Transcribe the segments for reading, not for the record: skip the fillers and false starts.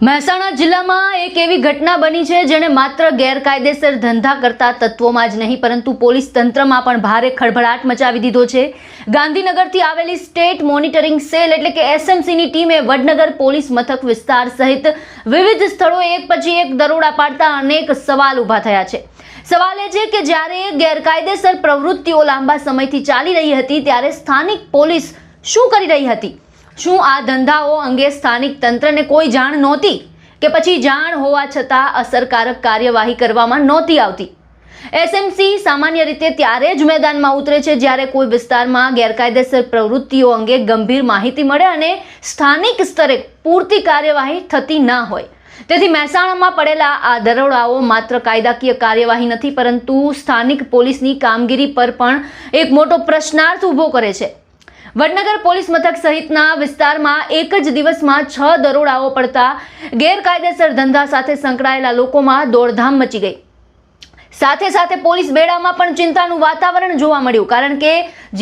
મહેસાણા જિલ્લામાં એક એવી ઘટના બની છે જેણે માત્ર ગેરકાયદેસર ધંધા કરતા તત્વોમાં જ નહીં પરંતુ પોલીસ તંત્રમાં પણ ભારે ખળભળાટ મચાવી દીધો છે। ગાંધીનગરથી આવેલી સ્ટેટ મોનિટરિંગ સેલ એટલે કે એસએમસીની ટીમે વડનગર પોલીસ મથક વિસ્તાર સહિત વિવિધ સ્થળોએ એક પછી એક દરોડા પાડતા અનેક સવાલ ઊભા થયા છે। સવાલ એ છે કે જ્યારે ગેરકાયદેસર પ્રવૃત્તિઓ લાંબા સમયથી ચાલી રહી હતી ત્યારે સ્થાનિક પોલીસ શું કરી રહી હતી? શું આ ધંધાઓ અંગે સ્થાનિક તંત્રને કોઈ જાણ નહોતી કે પછી જાણ હોવા છતાં અસરકારક કાર્યવાહી કરવામાં નહોતી આવતી? એસએમસી સામાન્ય રીતે ત્યારે જ મેદાનમાં ઉતરે છે જ્યારે કોઈ વિસ્તારમાં ગેરકાયદેસર પ્રવૃત્તિઓ અંગે ગંભીર માહિતી મળે અને સ્થાનિક સ્તરે પૂરતી કાર્યવાહી થતી ના હોય। તેથી મહેસાણામાં પડેલા આ દરોડાઓ માત્ર કાયદાકીય કાર્યવાહી નથી પરંતુ સ્થાનિક પોલીસની કામગીરી પર પણ એક મોટો પ્રશ્નાર્થ ઊભો કરે છે। વડનગર પોલીસ મથક સહિતના વિસ્તારમાં એક જ દિવસમાં 6 દરોડાઓ પડતા ગેરકાયદેસર ધંધા સાથે સંકળાયેલા લોકોમાં દોડધામ મચી ગઈ। સાથે સાથે પોલીસ બેડામાં પણ ચિંતાનું વાતાવરણ જોવા મળ્યું કારણ કે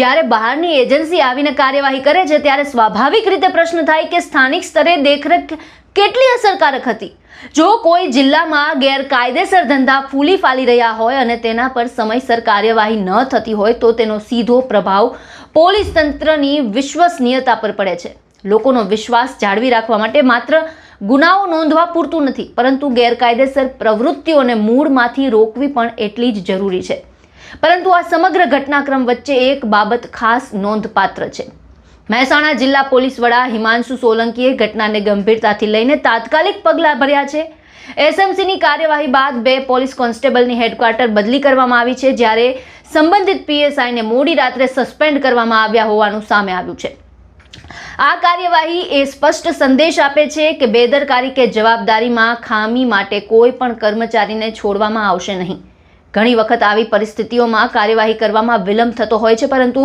જ્યારે બહારની એજન્સી આવીને કાર્યવાહી કરે છે ત્યારે સ્વાભાવિક રીતે પ્રશ્ન થાય કે સ્થાનિક સ્તરે દેખરેખ કેટલી અસરકારક હતી? જો કોઈ જિલ્લામાં ગેરકાયદેસર ધંધા ફૂલી ફાલી રહ્યા હોય અને તેના પર સમયસર કાર્યવાહી ન થતી હોય તો તેનો સીધો પ્રભાવ પોલીસ તંત્રની વિશ્વસનીયતા પર પડે છે। લોકોનો વિશ્વાસ જાળવી રાખવા માટે માત્ર ગુનાઓ નોંધવા પૂરતું નથી પરંતુ ગેરકાયદેસર પ્રવૃત્તિઓને મૂળમાંથી રોકવી પણ એટલી જ જરૂરી છે। પરંતુ આ સમગ્ર ઘટનાક્રમ વચ્ચે એક બાબત ખાસ નોંધપાત્ર છે। મહેસાણા જિલ્લા પોલીસ વડા હિમાંશુ સોલંકીએ ઘટનાને ગંભીરતાથી લઈને તાત્કાલિક પગલાં ભર્યા છે। એસએમસીની કાર્યવાહી બાદ 2 પોલીસ કોન્સ્ટેબલની હેડક્વાર્ટર બદલી કરવામાં આવી છે જ્યારે સંબંધિત પીએસઆઈને મોડી રાત્રે સસ્પેન્ડ કરવામાં આવ્યા હોવાનું સામે આવ્યું છે। આ કાર્યવાહી એ સ્પષ્ટ સંદેશ આપે છે કે બેદરકારી કે જવાબદારીમાં ખામી માટે કોઈ પણ કર્મચારીને છોડવામાં આવશે નહીં। ઘણી વખત આવી પરિસ્થિતિઓમાં કાર્યવાહી કરવામાં વિલંબ થતો હોય છે પરંતુ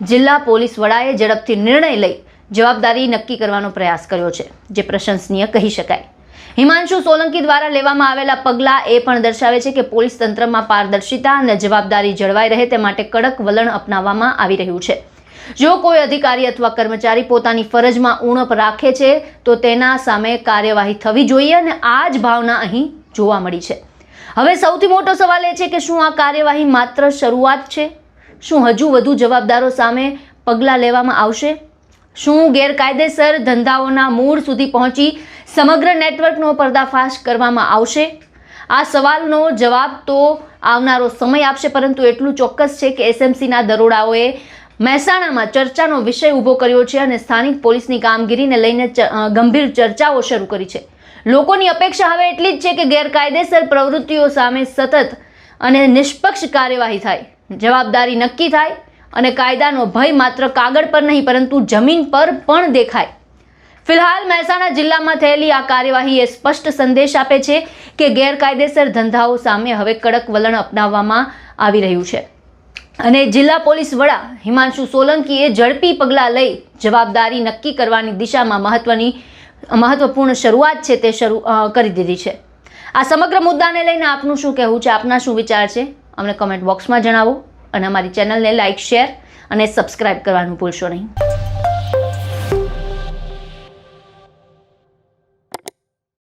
જિલ્લા પોલીસ વડાએ ઝડપથી નિર્ણય લઈ જવાબદારી નક્કી કરવાનો પ્રયાસ કર્યો છે જે પ્રશંસનીય કહી શકાય। હિમાંશુ સોલંકી દ્વારા લેવામાં આવેલા પગલાં એ પણ દર્શાવે છે કે પોલીસ તંત્રમાં પારદર્શિતા અને જવાબદારી જળવાઈ રહે તે માટે કડક વલણ અપનાવવામાં આવી રહ્યું છે। જો કોઈ અધિકારી અથવા કર્મચારી પોતાની ફરજમાં ઉણપ રાખે છે તો તેના સામે કાર્યવાહી થવી જોઈએ અને આ જ ભાવના અહીં જોવા મળી છે। હવે સૌથી મોટો સવાલ એ છે કે શું આ કાર્યવાહી માત્ર શરૂઆત છે? શું હજુ વધુ જવાબદારો સામે પગલાં લેવામાં આવશે? શું ગેરકાયદેસર ધંધાઓના મૂળ સુધી પહોંચી સમગ્ર નેટવર્કનો પર્દાફાશ કરવામાં આવશે? આ સવાલનો જવાબ તો આવનારો સમય આપશે પરંતુ એટલું ચોક્કસ છે કે એસએમસીના દરોડાઓએ મહેસાણામાં ચર્ચાનો વિષય ઊભો કર્યો છે અને સ્થાનિક પોલીસની કામગીરીને લઈને ગંભીર ચર્ચાઓ શરૂ કરી છે। લોકોની અપેક્ષા હવે એટલી જ છે કે ગેરકાયદેસર પ્રવૃત્તિઓ સામે સતત અને નિષ્પક્ષ કાર્યવાહી થાય, જવાબદારી નક્કી થાય અને કાયદાનો ભય માત્ર કાગળ પર નહીં પરંતુ જમીન પર પણ દેખાય। ફિલહાલ મહેસાણા જિલ્લામાં થયેલી આ કાર્યવાહી એ સ્પષ્ટ સંદેશ આપે છે કે ગેરકાયદેસર ધંધાઓ સામે હવે કડક વલણ અપનાવવામાં આવી રહ્યું છે અને જિલ્લા પોલીસ વડા હિમાંશુ સોલંકીએ ઝડપી પગલાં લઈ જવાબદારી નક્કી કરવાની દિશામાં મહત્વપૂર્ણ શરૂઆત છે તે શરૂ કરી દીધી છે। આ સમગ્ર મુદ્દાને લઈને આપનું શું કહેવું છે? આપના શું વિચાર છે? અમને કમેન્ટ બોક્સમાં જણાવો અને અમારી ચેનલને લાઇક, શેર અને સબસ્ક્રાઇબ કરવાનું ભૂલશો નહીં।